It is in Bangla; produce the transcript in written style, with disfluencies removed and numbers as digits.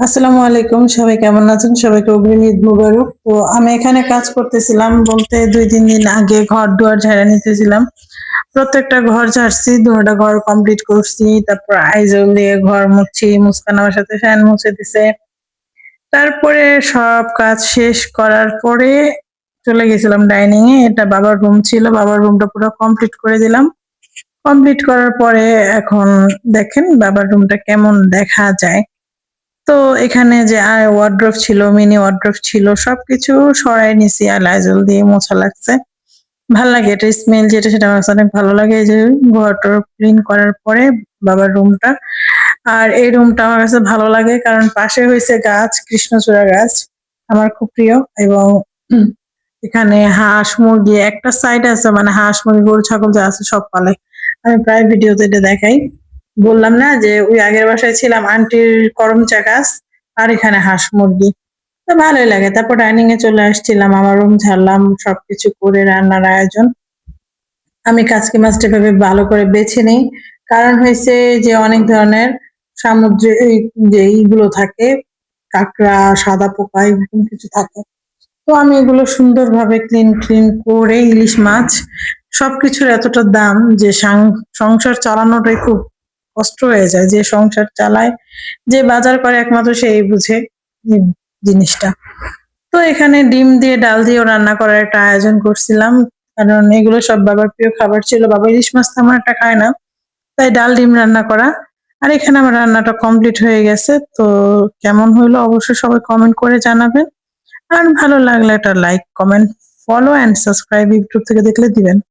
আসসালামু আলাইকুম, সবাই কেমন আছেন? সবাইকে অগ্রিম ঈদ মোবারক। তো আমি এখানে কাজ করতেছিলাম বলতে ২-৩ দিন আগে ঘর দুয়ার ঝাড়া নিতেছিলাম। প্রত্যেকটা ঘর ঝাড়ছি, ২টা ঘর কমপ্লিট করছি। তারপর আইজল দিয়ে ঘর মুছছি, মুস্কান আমার সাথে ফ্যান মুছে দিছে। তারপরে সব কাজ শেষ করার পরে চলে গেছিলাম ডাইনিং এ। এটা বাবার রুম ছিল, বাবার রুমটা পুরো কমপ্লিট করে দিলাম। কমপ্লিট করার পরে এখন দেখেন বাবার রুমটা কেমন দেখা যায়। তো এখানে যে ওয়ারড্রোব ছিল, মিনি ওয়ারড্রোব ছিল, সবকিছু সরাই নিছি আর লাইজল দিয়ে মোছা লাগছে। ভাল লাগে এটা, স্মেল যেটা সেটা আমার কাছে অনেক ভালো লাগে। এই যে ঘর-টর ক্লিন করার পরে বাবার রুমটা। আর এই রুমটা আমার কাছে ভালো লাগে কারণ পাশে হইছে গাছ, কৃষ্ণচূড়া গাছ। আমার খুব প্রিয় এবং উম, এখানে হাঁস মুরগি একটা সাইড আছে, মানে হাঁস মুরগি গরু ছাগল যা আছে সব পালে। আমি প্রায় ভিডিওতে এটা দেখাই। বললাম না যে ওই আগের বাসায় ছিলাম, আন্টির করমচা গাছ আর এখানে হাঁস মুরগি। তো ভালোই লাগে। তারপর ডাইনিং এ চলে আসছিলাম, আমার রুম ঝাড়লাম, সবকিছু করে রান্নার আয়োজন। আমি কাজকে মাছটা ভেবে ভালো করে বেছে নেই, কারণ হয়েছে যে অনেক ধরনের সামুদ্রিক যে ইগুলো থাকে, কাঁকড়া, সাদা পোকা, এরকম কিছু থাকে। তো আমি এগুলো সুন্দরভাবে ক্লিন ক্লিন করে ইলিশ মাছ, সবকিছুর এতটা দাম যে সংসার চালানোটাই খুব কষ্ট হয়ে যায়। যে সংসার চালায়, যে বাজার করে একমাত্র সেই বুঝে এই জিনিসটা। তো এখানে ডিম দিয়ে ডাল দিয়েও রান্না করার একটা আয়োজন করছিলাম, কারণ এগুলো সব বাবার প্রিয় খাবার ছিল। বাবা ইলিশ মাছ তেমন একটা খায় না, তাই ডাল ডিম রান্না করা। আর এখানে আমার রান্নাটা কমপ্লিট হয়ে গেছে। তো কেমন হইলো অবশ্যই সবাই কমেন্ট করে জানাবেন। আর ভালো লাগলে একটা like, comment, follow and subscribe YouTube থেকে দেখলে দিবেন।